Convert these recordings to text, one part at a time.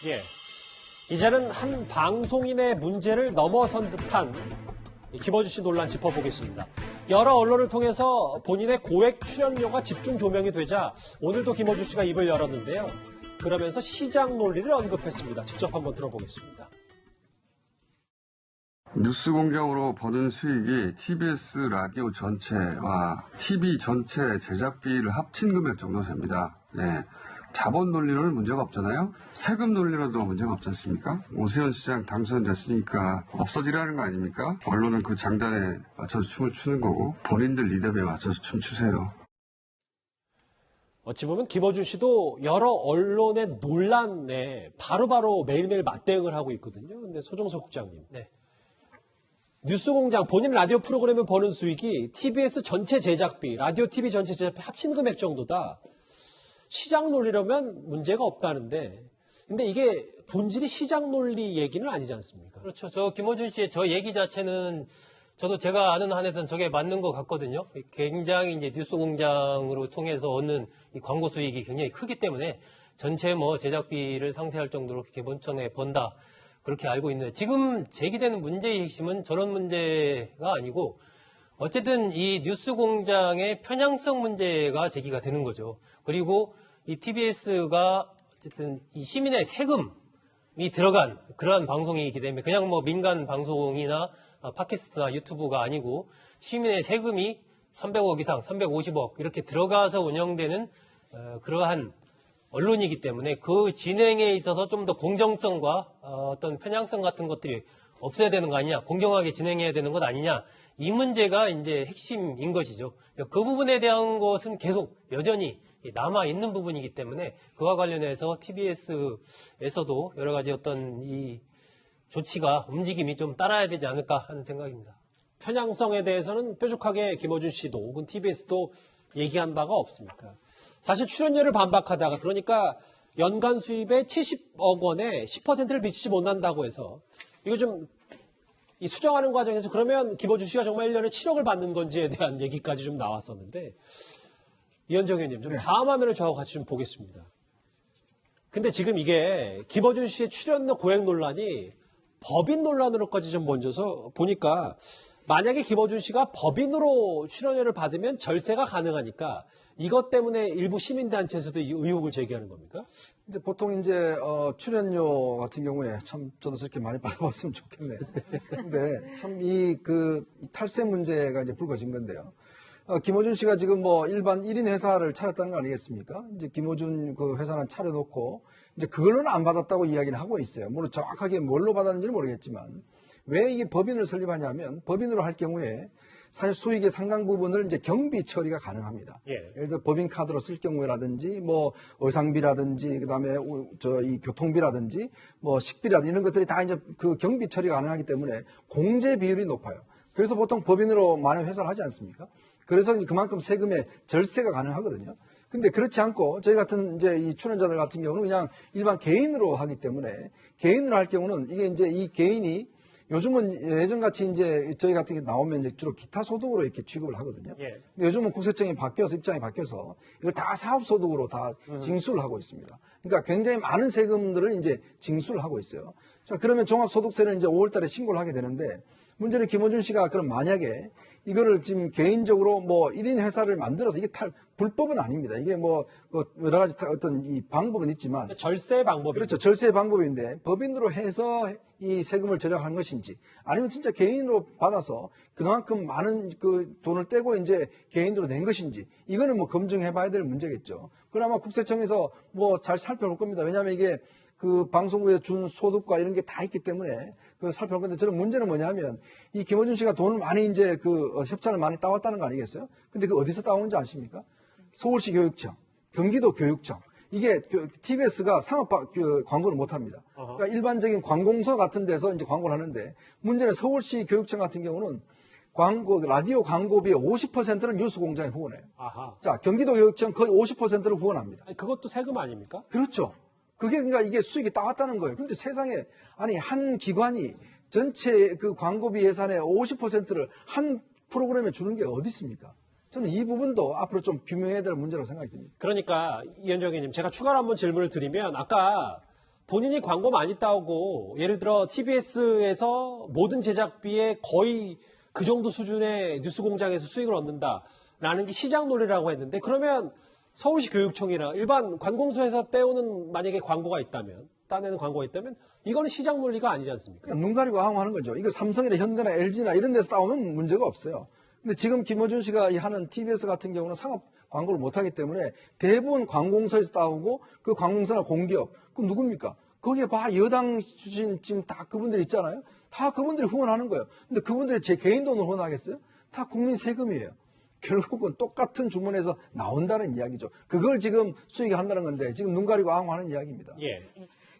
예. 이제는 한 방송인의 문제를 넘어선 듯한 김어준 씨 논란 짚어보겠습니다. 여러 언론을 통해서 본인의 고액 출연료가 집중 조명이 되자 오늘도 김어준 씨가 입을 열었는데요. 그러면서 시장 논리를 언급했습니다. 직접 한번 들어보겠습니다. 뉴스공장으로 버는 수익이 TBS 라디오 전체와 TV 전체 제작비를 합친 금액 정도 됩니다. 네. 자본 논리로는 문제가 없잖아요. 세금 논리로도 문제가 없지 않습니까? 오세훈 시장 당선됐으니까 없어지라는 거 아닙니까? 언론은 그 장단에 맞춰서 춤을 추는 거고 본인들 리더에 맞춰서 춤추세요. 어찌 보면 김어준 씨도 여러 언론의 논란에 바로바로 매일매일 맞대응을 하고 있거든요. 근데 소정석 국장님. 네. 뉴스공장 본인 라디오 프로그램을 버는 수익이 TBS 전체 제작비, 라디오 TV 전체 제작비 합친 금액 정도다. 시장 논리라면 문제가 없다는데, 근데 이게 본질이 시장 논리 얘기는 아니지 않습니까? 그렇죠. 저 김어준 씨의 저 얘기 자체는 저도 제가 아는 한에서는 저게 맞는 것 같거든요. 굉장히 이제 뉴스공장으로 통해서 얻는 이 광고 수익이 굉장히 크기 때문에 전체 뭐 제작비를 상쇄할 정도로 기본천에 번다. 그렇게 알고 있는데 지금 제기되는 문제의 핵심은 저런 문제가 아니고 어쨌든 이 뉴스공장의 편향성 문제가 제기가 되는 거죠. 그리고 이 TBS가 어쨌든 이 시민의 세금이 들어간 그러한 방송이기 때문에 그냥 뭐 민간 방송이나 팟캐스트나 유튜브가 아니고 시민의 세금이 300억 이상, 350억 이렇게 들어가서 운영되는 그러한 언론이기 때문에 그 진행에 있어서 좀 더 공정성과 어떤 편향성 같은 것들이 없어야 되는 거 아니냐, 공정하게 진행해야 되는 것 아니냐, 이 문제가 이제 핵심인 것이죠. 그 부분에 대한 것은 계속 여전히 남아 있는 부분이기 때문에 그와 관련해서 TBS에서도 여러 가지 어떤 이 조치가 움직임이 좀 따라야 되지 않을까 하는 생각입니다. 편향성에 대해서는 뾰족하게 김어준 씨도 혹은 TBS도 얘기한 바가 없습니까? 사실 출연료를 반박하다가 그러니까 연간 수입의 70억 원에 10%를 미치지 못한다고 해서 이거 좀 이 수정하는 과정에서 그러면 김어준 씨가 정말 1년에 7억을 받는 건지에 대한 얘기까지 좀 나왔었는데 이현정 의원님 좀 다음 화면을 저하고 같이 좀 보겠습니다. 근데 지금 이게 김어준 씨의 출연료 고액 논란이 법인 논란으로까지 좀 번져서 보니까 만약에 김어준 씨가 법인으로 출연료를 받으면 절세가 가능하니까 이것 때문에 일부 시민단체에서도 이 의혹을 제기하는 겁니까? 이제 보통 이제 출연료 같은 경우에 참 저도 저렇게 많이 받아봤으면 좋겠네. 근데 참 이 탈세 문제가 이제 불거진 건데요. 김어준 씨가 지금 뭐 일반 1인 회사를 차렸다는 거 아니겠습니까? 이제 김어준 그 회사는 차려놓고 이제 그걸로는 안 받았다고 이야기는 하고 있어요. 물론 정확하게 뭘로 받았는지는 모르겠지만 왜 이게 법인을 설립하냐면 법인으로 할 경우에 사실 수익의 상당 부분을 이제 경비 처리가 가능합니다. 예. 예를 들어 법인 카드로 쓸 경우라든지 뭐 의상비라든지 그다음에 이 교통비라든지 뭐 식비라든지 이런 것들이 다 이제 그 경비 처리가 가능하기 때문에 공제 비율이 높아요. 그래서 보통 법인으로 많은 회사를 하지 않습니까? 그래서 그만큼 세금의 절세가 가능하거든요. 근데 그렇지 않고 저희 같은 이제 이 출연자들 같은 경우는 그냥 일반 개인으로 하기 때문에 개인으로 할 경우는 이게 이제 이 개인이 요즘은 예전같이 이제 저희 같은 게 나오면 이제 주로 기타 소득으로 이렇게 취급을 하거든요. 예. 근데 요즘은 국세청이 바뀌어서 입장이 바뀌어서 이걸 다 사업소득으로 다 징수를 하고 있습니다. 그러니까 굉장히 많은 세금들을 이제 징수를 하고 있어요. 자, 그러면 종합소득세는 이제 5월 달에 신고를 하게 되는데 문제는 김어준 씨가 그럼 만약에 이거를 지금 개인적으로 뭐 1인 회사를 만들어서 이게 불법은 아닙니다. 이게 뭐 여러 가지 어떤 이 방법은 있지만 절세 방법이 그렇죠. 절세 방법인데 법인으로 해서 이 세금을 절약하는 것인지 아니면 진짜 개인으로 받아서 그만큼 많은 그 돈을 떼고 이제 개인으로 낸 것인지 이거는 뭐 검증해 봐야 될 문제겠죠. 그나마 국세청에서 뭐 잘 살펴볼 겁니다. 왜냐하면 이게 그 방송국에 준 소득과 이런 게 다 있기 때문에 그 살펴볼 건데 저는 문제는 뭐냐면 이 김어준 씨가 돈을 많이 이제 협찬을 많이 따왔다는 거 아니겠어요? 근데 그 어디서 따온지 아십니까? 서울시 교육청, 경기도 교육청. 이게 TBS가 상업 광고를 못 합니다. 그러니까 일반적인 관공서 같은 데서 이제 광고를 하는데 문제는 서울시 교육청 같은 경우는 라디오 광고비의 50%를 뉴스공장에 후원해요. 아하. 자, 경기도 교육청 거의 50%를 후원합니다. 아니, 그것도 세금 아닙니까? 그렇죠. 그게 그러니까 이게 수익이 따왔다는 거예요. 그런데 세상에 아니 한 기관이 전체 그 광고비 예산의 50%를 한 프로그램에 주는 게 어디 있습니까? 저는 이 부분도 앞으로 좀 규명해야 될 문제라고 생각이 듭니다. 그러니까 이현정 의원님 제가 추가로 한번 질문을 드리면 아까 본인이 광고 많이 따오고 예를 들어 TBS에서 모든 제작비의 거의 그 정도 수준의 뉴스공장에서 수익을 얻는다라는 게 시장 논리라고 했는데 그러면 서울시 교육청이나 일반 관공서에서 떼오는 만약에 광고가 있다면 따내는 광고가 있다면 이거는 시장 논리가 아니지 않습니까? 그러니까 눈 가리고 항하는 거죠. 이거 삼성이나 현대나 LG나 이런 데서 따오면 문제가 없어요. 근데 지금 김어준 씨가 하는 TBS 같은 경우는 상업 광고를 못하기 때문에 대부분 관공서에서 따오고 그 관공서나 공기업, 그럼 누굽니까? 거기에 봐, 여당 주신 지금 다 그분들 있잖아요. 다 그분들이 후원하는 거예요. 근데 그분들이 제 개인 돈으로 후원하겠어요? 다 국민 세금이에요. 결국은 똑같은 주문에서 나온다는 이야기죠. 그걸 지금 수익이 한다는 건데 지금 눈 가리고 앙하는 이야기입니다. 예.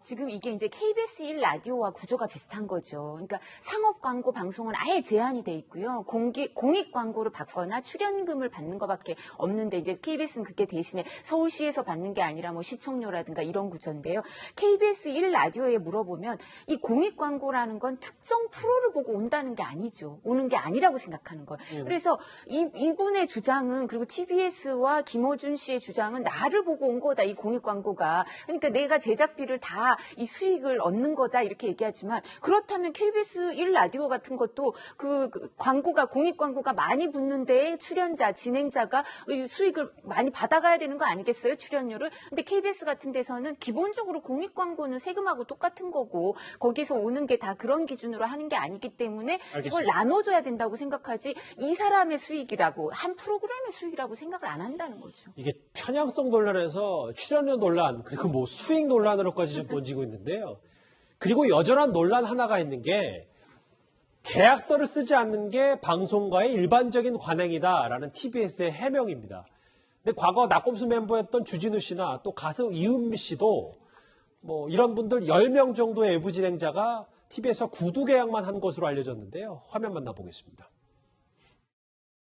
지금 이게 이제 KBS 1 라디오와 구조가 비슷한 거죠. 그러니까 상업 광고 방송은 아예 제한이 돼 있고요. 공익 광고를 받거나 출연금을 받는 것밖에 없는데 이제 KBS는 그게 대신에 서울시에서 받는 게 아니라 뭐 시청료라든가 이런 구조인데요. KBS 1 라디오에 물어보면 이 공익 광고라는 건 특정 프로를 보고 온다는 게 아니죠. 오는 게 아니라고 생각하는 거예요. 그래서 이분의 주장은 그리고 TBS와 김어준 씨의 주장은 나를 보고 온 거다. 이 공익 광고가. 그러니까 내가 제작비를 다 이 수익을 얻는 거다 이렇게 얘기하지만 그렇다면 KBS 1 라디오 같은 것도 그 광고가 공익 광고가 많이 붙는데 출연자 진행자가 수익을 많이 받아가야 되는 거 아니겠어요? 출연료를. 근데 KBS 같은 데서는 기본적으로 공익 광고는 세금하고 똑같은 거고 거기서 오는 게 다 그런 기준으로 하는 게 아니기 때문에 알겠습니다. 이걸 나눠줘야 된다고 생각하지 이 사람의 수익이라고 한 프로그램의 수익이라고 생각을 안 한다는 거죠. 이게 편향성 논란에서 출연료 논란 그리고 뭐 수익 논란으로까지 좀 번지고 있는데요. 그리고 여전한 논란 하나가 있는 게 계약서를 쓰지 않는 게 방송가의 일반적인 관행이다라는 TBS의 해명입니다. 근데 과거 낙곰수 멤버였던 주진우 씨나 또 가수 이은미 씨도 뭐 이런 분들 10명 정도의 외부 진행자가 TBS와 구두 계약만 한 것으로 알려졌는데요. 화면 만나보겠습니다.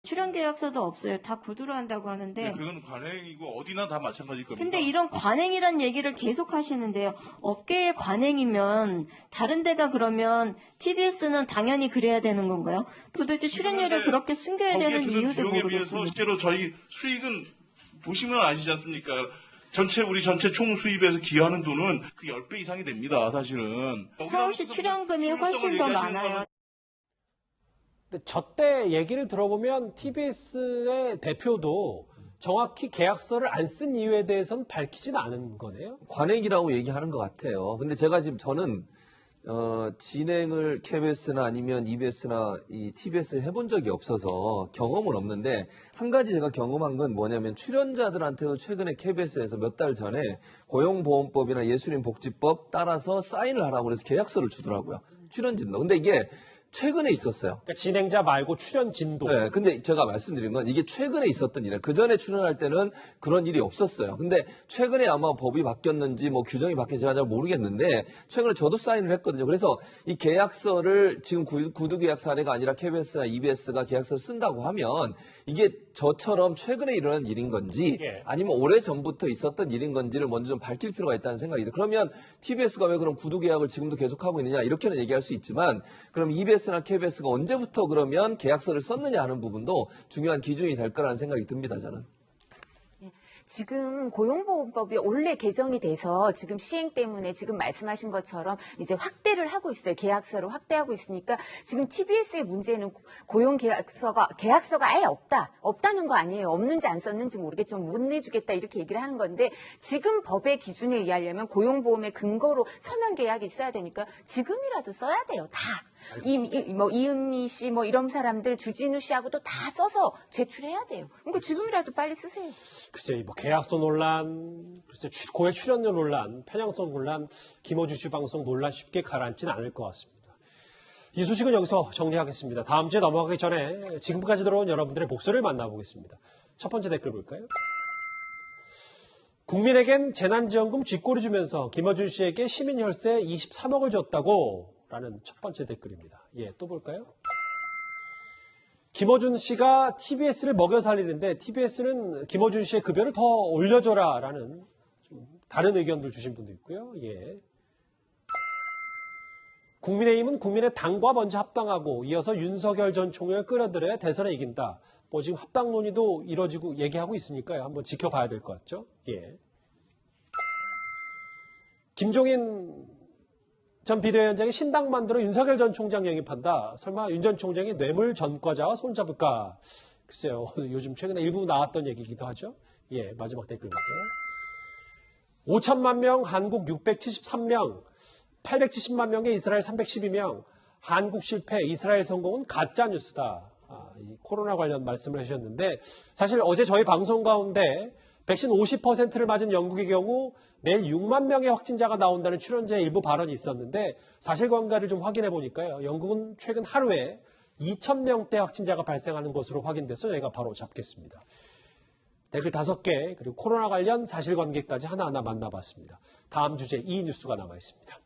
출연 계약서도 없어요. 다 구두로 한다고 하는데. 네, 그건 관행이고 어디나 다 마찬가지일 겁니다. 근데 이런 관행이란 얘기를 계속 하시는데요. 업계의 관행이면 다른 데가 그러면 TBS는 당연히 그래야 되는 건가요? 도대체 출연료를 그렇게 숨겨야 거기에 되는 드는 이유도 비용에 비해서 모르겠습니다. 실제로 저희 수익은 보시면 아시지 않습니까? 우리 전체 총 수입에서 기여하는 돈은 그 10배 이상이 됩니다, 사실은. 서울시 출연금이 훨씬 더 많아요. 저때 얘기를 들어보면 TBS의 대표도 정확히 계약서를 안 쓴 이유에 대해서는 밝히진 않은 거네요. 관행이라고 얘기하는 것 같아요. 근데 제가 지금 저는 진행을 KBS나 아니면 EBS나 이 TBS 해본 적이 없어서 경험은 없는데 한 가지 제가 경험한 건 뭐냐면 출연자들한테도 최근에 KBS에서 몇 달 전에 고용보험법이나 예술인복지법 따라서 사인을 하라고 그래서 계약서를 주더라고요. 출연진도. 근데 이게 최근에 있었어요. 그러니까 진행자 말고 출연진도. 네, 근데 제가 말씀드린 건 이게 최근에 있었던 일이에요. 그 전에 출연할 때는 그런 일이 없었어요. 근데 최근에 아마 법이 바뀌었는지 뭐 규정이 바뀌었는지 제가 잘 모르겠는데 최근에 저도 사인을 했거든요. 그래서 이 계약서를 지금 구두 계약 사례가 아니라 KBS나 EBS가 계약서를 쓴다고 하면 이게 저처럼 최근에 일어난 일인 건지 아니면 오래 전부터 있었던 일인 건지를 먼저 좀 밝힐 필요가 있다는 생각이 들어요. 그러면 TBS가 왜 그럼 구두 계약을 지금도 계속하고 있느냐 이렇게는 얘기할 수 있지만 그럼 EBS나 KBS가 언제부터 그러면 계약서를 썼느냐 하는 부분도 중요한 기준이 될 거라는 생각이 듭니다, 저는. 지금 고용보험법이 원래 개정이 돼서 지금 시행 때문에 지금 말씀하신 것처럼 이제 확대를 하고 있어요. 계약서를 확대하고 있으니까 지금 TBS의 문제는 고용계약서가 아예 없다는 거 아니에요. 없는지 안 썼는지 모르겠지만 못 내주겠다 이렇게 얘기를 하는 건데 지금 법의 기준에 의하려면 고용보험의 근거로 서면 계약이 있어야 되니까 지금이라도 써야 돼요. 다. 이은미 씨, 이런 사람들, 주진우 씨하고도 다 써서 제출해야 돼요. 그러니까 지금이라도 빨리 쓰세요. 글쎄, 계약서 논란, 글쎄, 고액 출연료 논란, 편향성 논란, 김어준 씨 방송 논란 쉽게 가라앉지는 않을 것 같습니다. 이 소식은 여기서 정리하겠습니다. 다음 주에 넘어가기 전에 지금까지 들어온 여러분들의 목소리를 만나보겠습니다. 첫 번째 댓글 볼까요? 국민에겐 재난지원금 쥐꼬리 주면서 김어준 씨에게 시민혈세 23억을 줬다고 라는 첫 번째 댓글입니다. 또 볼까요? 김어준 씨가 TBS를 먹여 살리는데 TBS는 김어준 씨의 급여를 더 올려줘라 라는 좀 다른 의견들 주신 분도 있고요. 국민의힘은 국민의 당과 먼저 합당하고 이어서 윤석열 전 총리를 끌어들여야 대선에 이긴다. 지금 합당 논의도 이뤄지고 얘기하고 있으니까요. 한번 지켜봐야 될 것 같죠? 김종인 전 비대위원장이 신당 만들어 윤석열 전 총장 영입한다. 설마 윤 전 총장이 뇌물 전과자와 손잡을까? 글쎄요. 요즘 최근에 일부 나왔던 얘기이기도 하죠. 예, 마지막 댓글 볼게요. 5천만 명, 한국 673명, 870만 명의 이스라엘 312명, 한국 실패, 이스라엘 성공은 가짜 뉴스다. 이 코로나 관련 말씀을 하셨는데 사실 어제 저희 방송 가운데 백신 50%를 맞은 영국의 경우 매일 6만 명의 확진자가 나온다는 출연자의 일부 발언이 있었는데 사실관계를 좀 확인해 보니까요. 영국은 최근 하루에 2,000명대 확진자가 발생하는 것으로 확인돼서 저희가 바로 잡겠습니다. 댓글 5개 그리고 코로나 관련 사실관계까지 하나하나 만나봤습니다. 다음 주제 이 뉴스가 남아 있습니다.